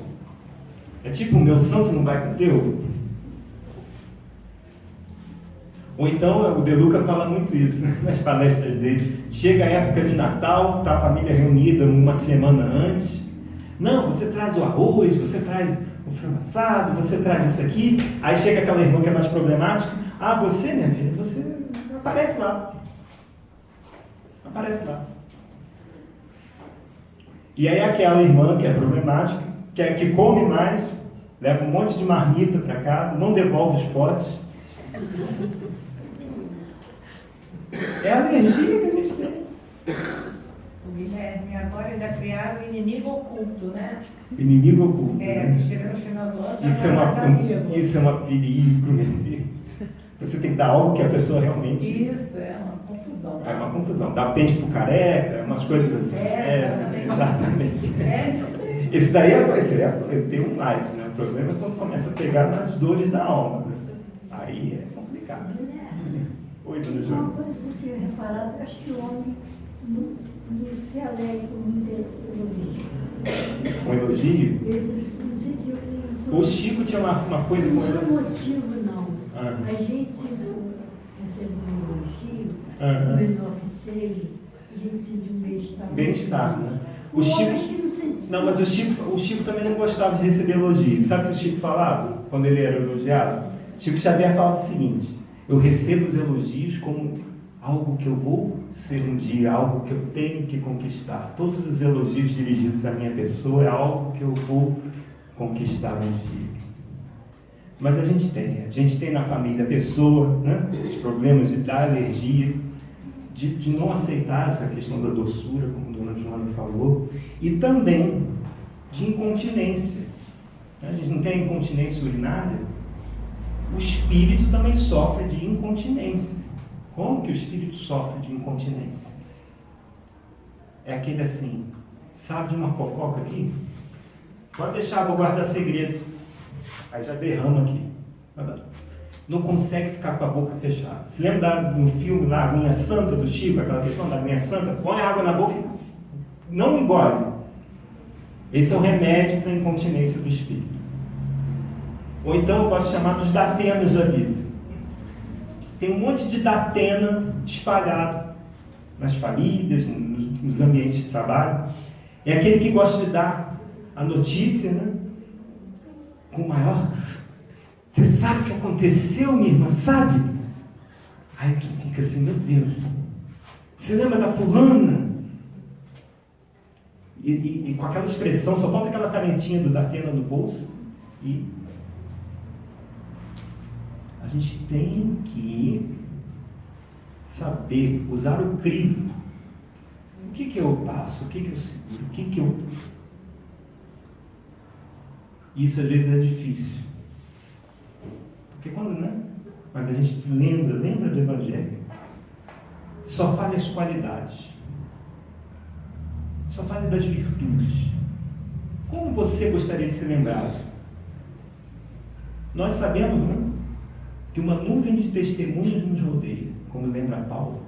É tipo, o meu santo não vai com o teu. Ou então, o De Luca fala muito isso, né? Nas palestras dele. Chega a época de Natal, está a família reunida uma semana antes. Não, você traz o arroz, você traz o frango assado, você traz isso aqui. Aí chega aquela irmã que é mais problemática. Ah, você, minha filha, você aparece lá. Aparece lá. E aí aquela irmã que é problemática, que come mais, leva um monte de marmita para casa, não devolve os potes. É a alergia que a gente tem. Guilherme, agora ainda criaram o inimigo oculto, né? Inimigo oculto. Né? Que chega no final do ano, isso é uma perigo, minha filha. Você tem que dar algo que a pessoa realmente... Isso, é uma confusão. É uma confusão. Dá pente pro careca, umas coisas assim. Exatamente. Isso aí. Esse daí tem um light, né? O problema é quando começa a pegar nas dores da alma. Né? Aí é complicado. Oi, dona Joana. Uma coisa que eu tinha reparado, acho que o homem não se alegra com muito elogio. Um elogio? Isso no sentido que... O Chico tinha uma coisa com Não ele. é motivo, não. Ah. A gente recebe um elogio, Ah. menor que seja, a gente sente um bem-estar. Bem-estar, né? O homem acho que não sente. Não, mas o Chico também não gostava de receber elogio. Sabe o que o Chico falava quando ele era elogiado? Chico Xavier falava o seguinte: eu recebo os elogios como algo que eu vou ser um dia, algo que eu tenho que conquistar. Todos os elogios dirigidos à minha pessoa é algo que eu vou conquistar um dia. Mas a gente tem na família a pessoa, né? Esses problemas de dar alergia, de não aceitar essa questão da doçura, como a dona Joana falou, e também de incontinência. A gente não tem incontinência urinária? O espírito também sofre de incontinência. Como que o espírito sofre de incontinência? É aquele assim, sabe de uma fofoca aqui? Pode deixar, vou guardar segredo. Aí já derrama aqui. Não consegue ficar com a boca fechada. Se lembra do filme lá, a Aguinha Santa do Chico, aquela questão da Aguinha Santa? Põe água na boca e não engole. Esse é o remédio para a incontinência do espírito. Ou então eu posso chamar dos datenas da vida. Tem um monte de datena espalhado nas famílias, nos ambientes de trabalho. É aquele que gosta de dar a notícia, né? Com maior... Você sabe o que aconteceu, minha irmã? Sabe? Aí tu fica assim, meu Deus. Você lembra da fulana? E com aquela expressão, só falta aquela canetinha do Datena no bolso. E a gente tem que saber usar o crivo. O que eu passo? O que eu seguro? O que eu... Isso às vezes é difícil. Porque quando, né? Mas a gente lembra do Evangelho. Só fale as qualidades. Só fale das virtudes. Como você gostaria de ser lembrado? Nós sabemos, né, que uma nuvem de testemunhas nos rodeia, como lembra Paulo.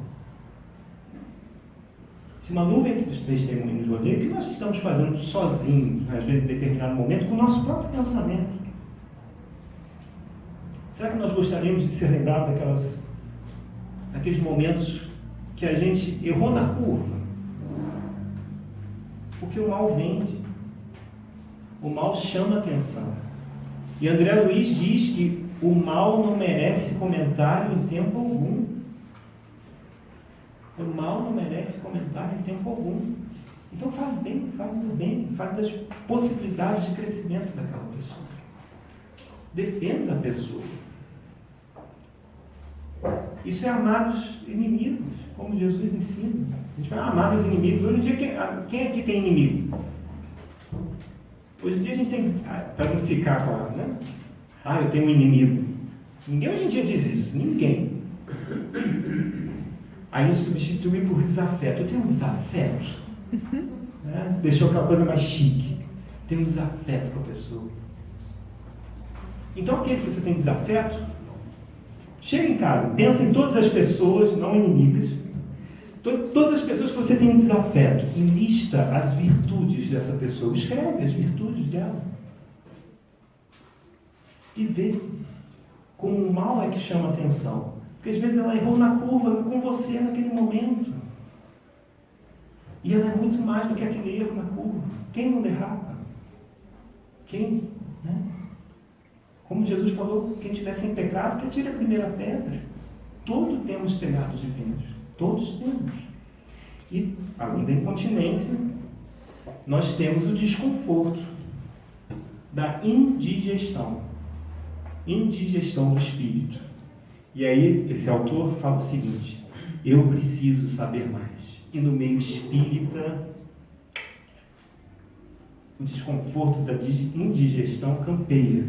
Se uma nuvem de testemunhas nos rodeia, o que nós estamos fazendo sozinhos, às vezes em determinado momento, com o nosso próprio pensamento? Será que nós gostaríamos de ser lembrados daqueles momentos que a gente errou na curva? Porque o mal vende. O mal chama atenção. E André Luiz diz que o mal não merece comentário em tempo algum. O mal não merece comentário em tempo algum. Então fale bem, fale das possibilidades de crescimento daquela pessoa. Defenda a pessoa. Isso é amar os inimigos, como Jesus ensina. A gente vai amar os inimigos. Hoje em dia, quem aqui tem inimigo? Hoje em dia a gente tem, para não ficar com a, né? Eu tenho um inimigo. Ninguém hoje em dia diz isso. Ninguém. Aí a gente substitui por desafeto. Eu tenho um desafeto. Né? Deixou aquela coisa mais chique. Tem um desafeto com a pessoa. Então, aquele que você tem desafeto, chega em casa, pensa em todas as pessoas, não inimigas, todas as pessoas que você tem um desafeto, e lista as virtudes dessa pessoa, escreve as virtudes dela. E vê como o mal é que chama a atenção. Porque às vezes ela errou na curva com você naquele momento. E ela é muito mais do que aquele erro na curva. Quem não derrapa? Quem? Né? Como Jesus falou, quem estiver sem pecado, que atire a primeira pedra. Todos temos telhados divinos. Todos temos. E, além da incontinência, nós temos o desconforto da indigestão. Indigestão do espírito. E aí, esse autor fala o seguinte: eu preciso saber mais. E no meio espírita, o desconforto da indigestão campeia.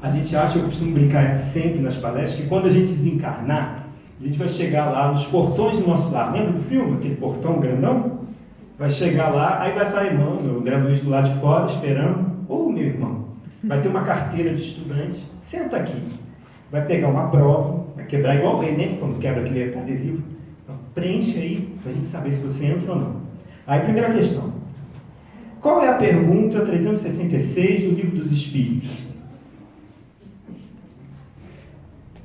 A gente acha, eu costumo brincar sempre nas palestras, que quando a gente desencarnar, a gente vai chegar lá nos portões do nosso lar. Lembra do filme? Aquele portão grandão? Vai chegar lá, aí vai estar a irmã, o André Luiz do lado de fora, esperando. Ô, meu irmão, vai ter uma carteira de estudante. Senta aqui. Vai pegar uma prova, vai quebrar igual o Enem, quando quebra aquele adesivo. Então, preenche aí, para a gente saber se você entra ou não. Aí, primeira questão. Qual é a pergunta 366 do Livro dos Espíritos?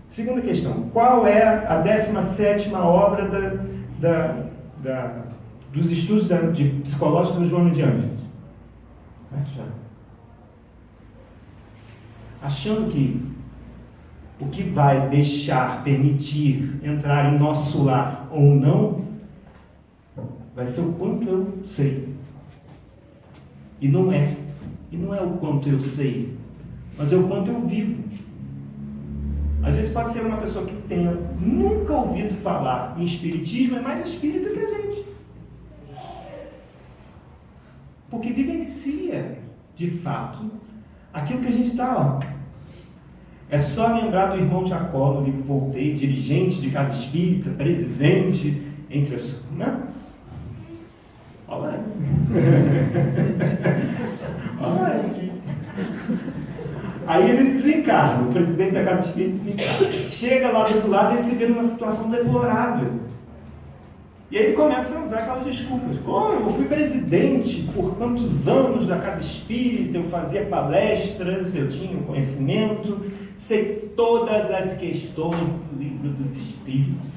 Segunda questão. Qual é a 17ª obra dos estudos de psicológicos do Joana de Ângeles? Achando que o que vai permitir entrar em nosso lar ou não, vai ser o quanto eu sei. E não é o quanto eu sei, mas é o quanto eu vivo. Às vezes pode ser uma pessoa que tenha nunca ouvido falar em espiritismo, é mais espírita que a gente. porque vivencia, de fato, aquilo que a gente está, ó. É só lembrar do irmão Jacó, no livro Voltei, dirigente de casa espírita, presidente, entre as... Né? Olha lá. Olha lá. Aí ele desencarna, o presidente da casa espírita desencarna. Chega lá do outro lado e ele se vê numa situação deplorável. E aí ele começa a usar aquelas desculpas. Eu fui presidente por tantos anos da casa espírita, eu fazia palestras, eu tinha conhecimento, sei todas as questões do livro dos espíritos.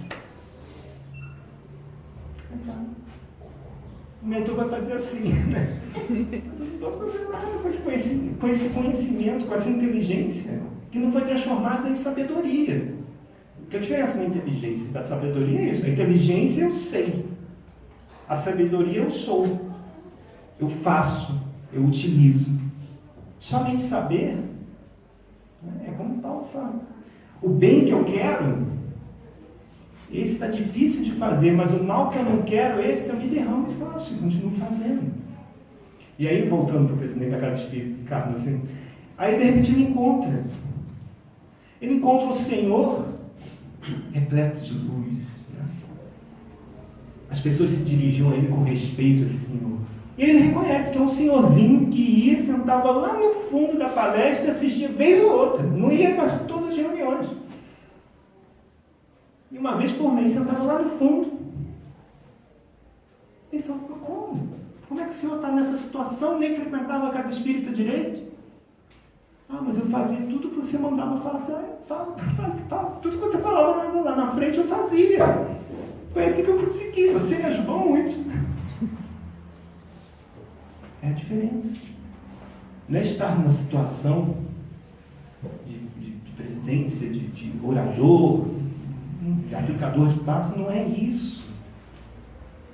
O mentor vai fazer assim, né? Mas eu não posso fazer nada com esse conhecimento, com essa inteligência, que não foi transformada em sabedoria. Porque a diferença na inteligência e da sabedoria é isso. A inteligência eu sei. A sabedoria eu sou. Eu faço. Eu utilizo. Somente saber, né, é como Paulo fala. O bem que eu quero, esse está difícil de fazer, mas o mal que eu não quero, esse eu me derramo e faço, e continuo fazendo. E aí, voltando para o presidente da Casa Espírita, Ricardo, assim, aí de repente ele encontra o Senhor repleto de luz. Né? As pessoas se dirigiam a ele com respeito, esse Senhor. E ele reconhece que é um senhorzinho que ia, sentava lá no fundo da palestra e assistia vez ou outra. Não ia nas todas as reuniões. E uma vez por mês sentava lá no fundo. Ele falou, mas como? Como é que o senhor está nessa situação? Nem frequentava a casa espírita direito? Mas eu fazia tudo que você mandava fazer. Tudo que você falava lá na frente eu fazia. Foi assim que eu consegui. Você me ajudou muito. É a diferença. Não é estar numa situação de presidência, de orador, de aplicador de passe, não é isso.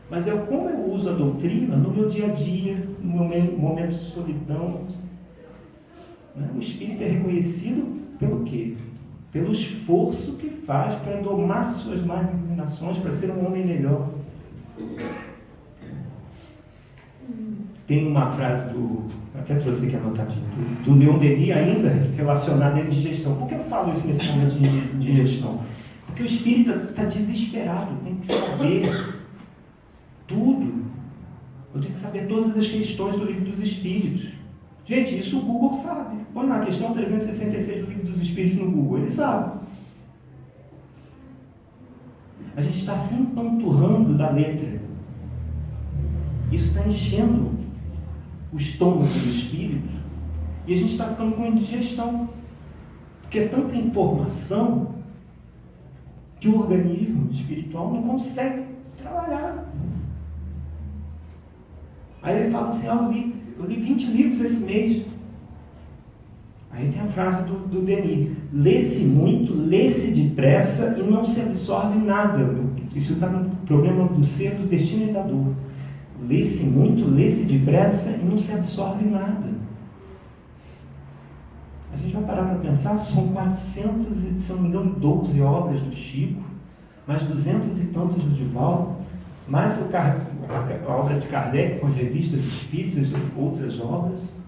Mas é como eu uso a doutrina no meu dia a dia, no meu momento de solidão. O espírito é reconhecido pelo quê? Pelo esforço que faz para domar suas más inclinações, para ser um homem melhor. Tem uma frase até trouxe aqui anotadinho, do Leon Denis, ainda relacionada à indigestão. Por que eu falo isso nesse momento de indigestão? Porque o espírita está desesperado, tem que saber tudo. Eu tenho que saber todas as questões do livro dos Espíritos. Gente, isso o Google sabe. Põe lá a questão 366 do livro dos Espíritos no Google, ele sabe. A gente está se empanturrando da letra. Isso está enchendo o estômago do espírito e a gente está ficando com indigestão. Porque é tanta informação que o organismo espiritual não consegue trabalhar. Aí ele fala assim, eu li 20 livros esse mês. Aí tem a frase do Denis, lê-se muito, lê-se depressa e não se absorve nada. Isso está no problema do ser, do destino e da dor. Lê-se muito, lê-se depressa e não se absorve nada. A gente vai parar para pensar, são 400, se não me engano, 12 obras do Chico, mais 200 e tantos do Divaldo, mais a obra de Kardec com as revistas espíritas e outras obras.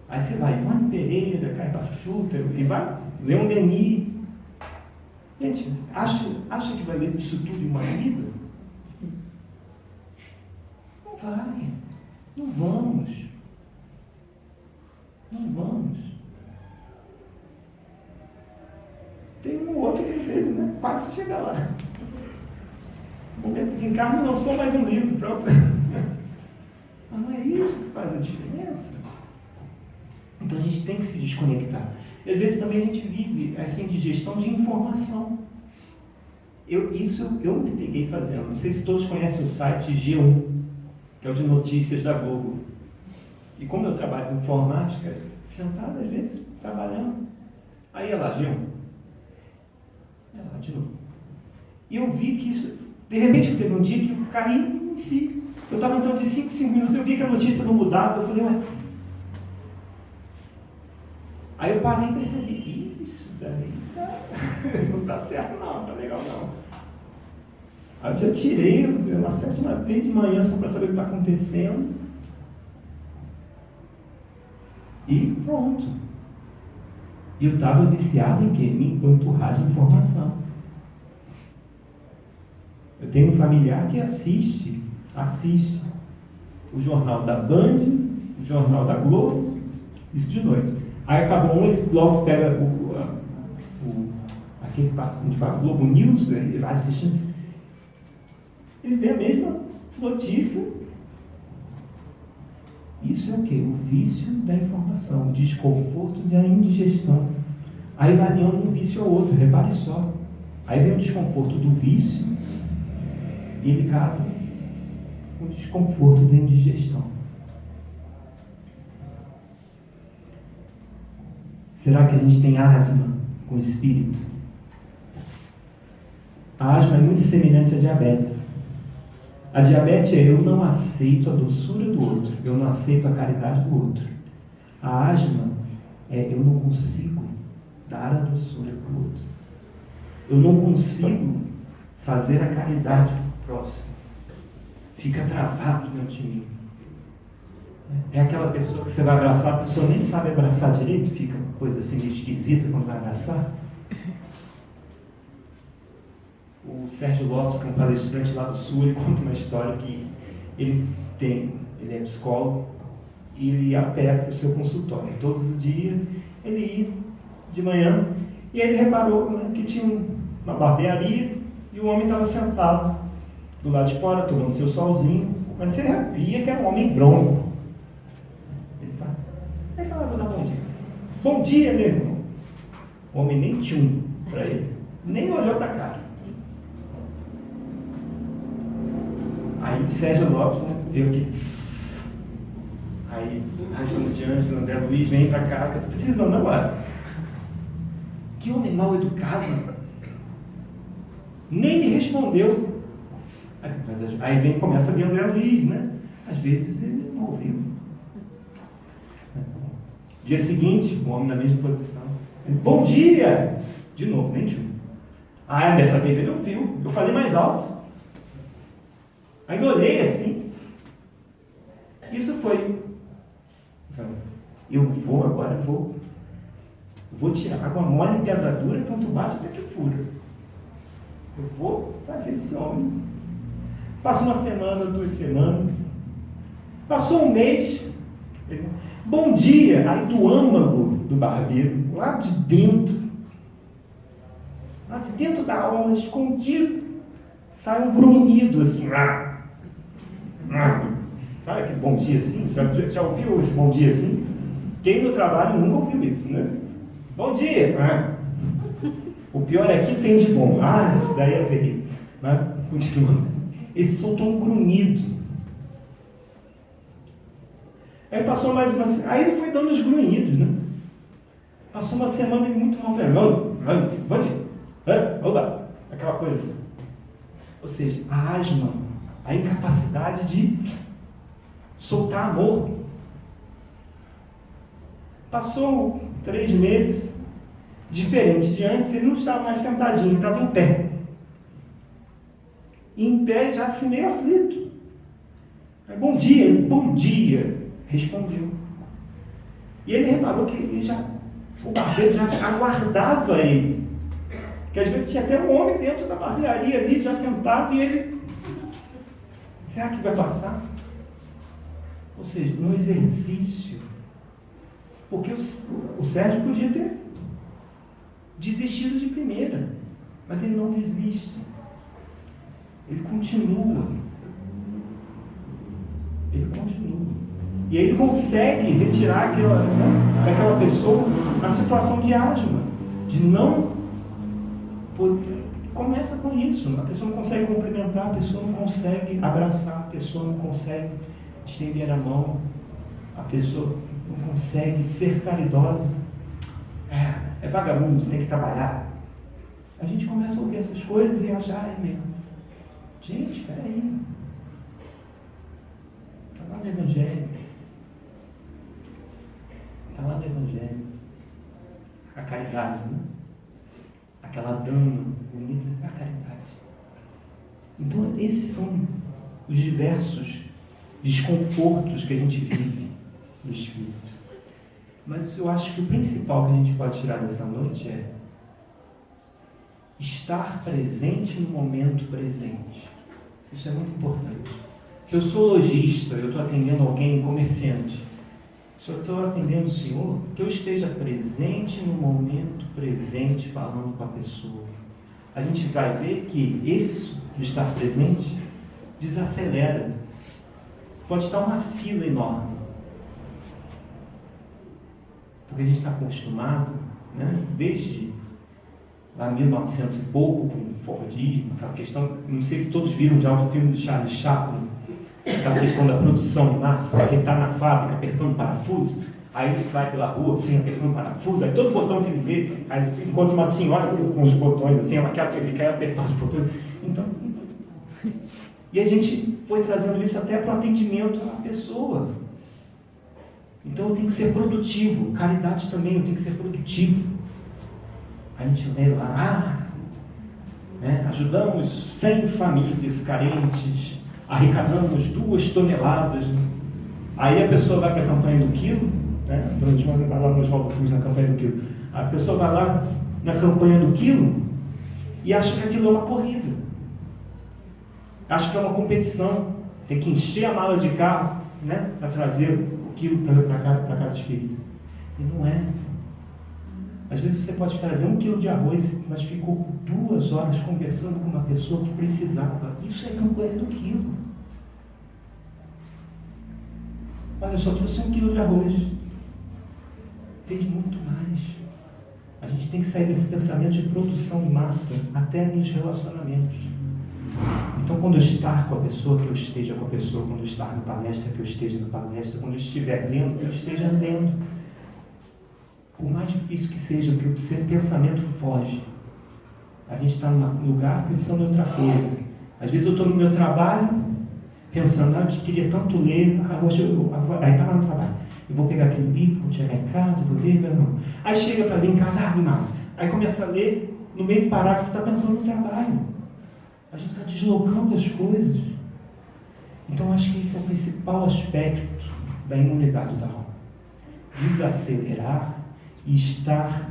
Aí você vai, Ivone Pereira, Caetachuta, e vai, Leon Denis. Gente, acha que vai ler isso tudo em uma vida? Não vai. Não vamos. Não vamos. Tem um outro que ele fez, né? Quase chegar lá. O momento de desencarne não sou mais um livro próprio. Mas não é isso que faz a diferença. Então a gente tem que se desconectar. E às vezes também a gente vive essa indigestão de informação. Eu me peguei fazendo. Não sei se todos conhecem o site G1, que é o de notícias da Globo. E como eu trabalho com informática, sentado às vezes, trabalhando. Aí é lá, G1. É lá de novo. E eu vi que isso, de repente eu teve um dia que eu caí em si. Eu estava entrando de 5 minutos, eu vi que a notícia não mudava, eu falei, ué. Aí eu parei e percebi, isso daí não está certo não, não está legal não. Aí eu já tirei, eu acesso uma vez de manhã só para saber o que está acontecendo. E pronto. E eu estava viciado em quê? Me empanturrar de informação. Eu tenho um familiar que assiste o jornal da Band, o jornal da Globo, isso de noite. Aí acabou um, ele logo pega aquele que passa, a gente fala Globo News, ele vai assistindo. Ele vê a mesma notícia. Isso é o quê? O vício da informação, o desconforto da indigestão. Aí vai aliando um vício ao outro, repare só. Aí vem o desconforto do vício e ele casa com o desconforto da indigestão. Será que a gente tem asma com o espírito? A asma é muito semelhante à diabetes. A diabetes é eu não aceito a doçura do outro, eu não aceito a caridade do outro. A asma é eu não consigo dar a doçura para o outro. Eu não consigo fazer a caridade para o próximo. Fica travado diante de mim. É aquela pessoa que você vai abraçar, a pessoa nem sabe abraçar direito, fica uma coisa assim meio esquisita quando vai abraçar. O Sérgio Lopes, que é um palestrante lá do Sul, ele conta uma história que ele é psicólogo e ele ia a pé para o seu consultório. Todos os dias ele ia de manhã e aí ele reparou, né, que tinha uma barbearia e o homem estava sentado do lado de fora, tomando seu solzinho, mas você via que era um homem bronco. Ele falava, vou dar bom dia. Bom dia, meu irmão. O homem nem tchum para ele, nem olhou para a cara. Aí o Sérgio Lopes, né, veio aqui. Aí, João de Ângelo, André Luiz, vem pra cá, que eu tô precisando agora. Que homem mal educado. Nem me respondeu. Aí começa a vir André Luiz, né? Às vezes ele não ouviu. Dia seguinte, o homem na mesma posição. Ele, bom dia! De novo, nem tchum. Dessa vez ele ouviu. Eu falei mais alto. Ainda olhei assim. Isso foi. Eu vou tirar água mole em pedra dura, tanto bate até que fura. Eu vou fazer esse homem. Passou uma semana, 2 semanas. Passou um mês. Bom dia! Aí do âmago do barbeiro, lá de dentro da alma, escondido, sai um grunhido assim. Sabe aquele bom dia assim? Já ouviu esse bom dia assim? Quem no trabalho nunca ouviu isso, né? Bom dia! O pior é que tem de bom. Isso daí é terrível. Mas continuando. Ele soltou um grunhido. Aí passou mais uma semana. Aí ele foi dando os grunhidos, né? Passou uma semana e muito mal falando. Bom dia! Oba! Aquela coisa. Ou seja, a asma, a incapacidade de soltar amor. Passou 3 meses, diferente de antes, ele não estava mais sentadinho, ele estava em pé. E em pé já assim meio aflito. Aí, bom dia, respondeu. E ele reparou que o barbeiro já aguardava ele. Que às vezes tinha até um homem dentro da barbearia ali, já sentado, e ele... Será que vai passar? Ou seja, no exercício. Porque o Sérgio podia ter desistido de primeira, mas ele não desiste. Ele continua. E aí ele consegue retirar daquela pessoa a situação de asma, de não poder. Começa com isso. A pessoa não consegue cumprimentar, a pessoa não consegue abraçar, a pessoa não consegue estender a mão, a pessoa não consegue ser caridosa. É vagabundo, tem que trabalhar. A gente começa a ouvir essas coisas e achar, é mesmo. Gente, peraí. Está lá no Evangelho. A caridade, né? Aquela dama bonita, a caridade. Então, esses são os diversos desconfortos que a gente vive no espírito. Mas eu acho que o principal que a gente pode tirar dessa noite é estar presente no momento presente. Isso é muito importante. Se eu sou lojista, eu estou atendendo alguém, comerciante, se eu estou atendendo o senhor, que eu esteja presente no momento presente, falando com a pessoa. A gente vai ver que isso de estar presente desacelera. Pode estar uma fila enorme. Porque a gente está acostumado, né, desde lá 1900 e pouco, com o Fordismo, aquela questão, não sei se todos viram já o filme do Charlie Chaplin, aquela questão da produção em massa, que ele está na fábrica apertando parafuso, aí ele sai pela rua assim, apertando parafuso, aí todo botão que ele vê, aí ele encontra uma senhora com os botões assim, ele quer apertar os botões. Então, e a gente foi trazendo isso até para o atendimento à pessoa. Então eu tenho que ser produtivo, caridade também, eu tenho que ser produtivo. A gente lê lá, né, ajudamos 100 famílias carentes, arrecadamos 2 toneladas. Aí a pessoa vai para a campanha do quilo, né? A dona Joana vai lá no Oswaldo Cruz na campanha do quilo. A pessoa vai lá na campanha do quilo e acha que aquilo é uma corrida. Acha que é uma competição. Tem que encher a mala de carro, né, para trazer o quilo para a casa espírita. E não é. Às vezes você pode trazer 1 quilo de arroz, mas ficou 2 horas conversando com uma pessoa que precisava. Isso é campanha do quilo. Olha, eu só trouxe 1 quilo de arroz. Fez muito mais. A gente tem que sair desse pensamento de produção em massa, até nos relacionamentos. Então, quando eu estar com a pessoa, que eu esteja com a pessoa. Quando eu estar na palestra, que eu esteja na palestra. Quando eu estiver lendo, que eu esteja lendo. Por mais difícil que seja, o que o pensamento foge. A gente está num lugar pensando em outra coisa. Às vezes eu estou no meu trabalho, pensando, eu queria tanto ler, aí está lá no trabalho. Eu vou pegar aquele livro, vou chegar em casa, vou ler, não. Aí chega para ler em casa, nada. Aí começa a ler, no meio do parágrafo está pensando no trabalho. A gente está deslocando as coisas. Então acho que esse é o principal aspecto da imunidade da alma. Desacelerar e estar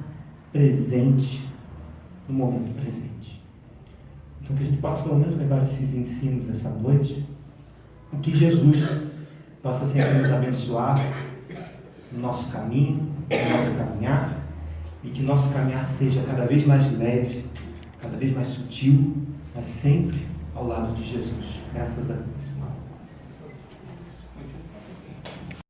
presente no momento presente. Então que a gente possa pelo menos levar esses ensinos essa noite, o que Jesus possa sempre nos abençoar no nosso caminho, no nosso caminhar, e que nosso caminhar seja cada vez mais leve, cada vez mais sutil, mas sempre ao lado de Jesus. Graças a Deus.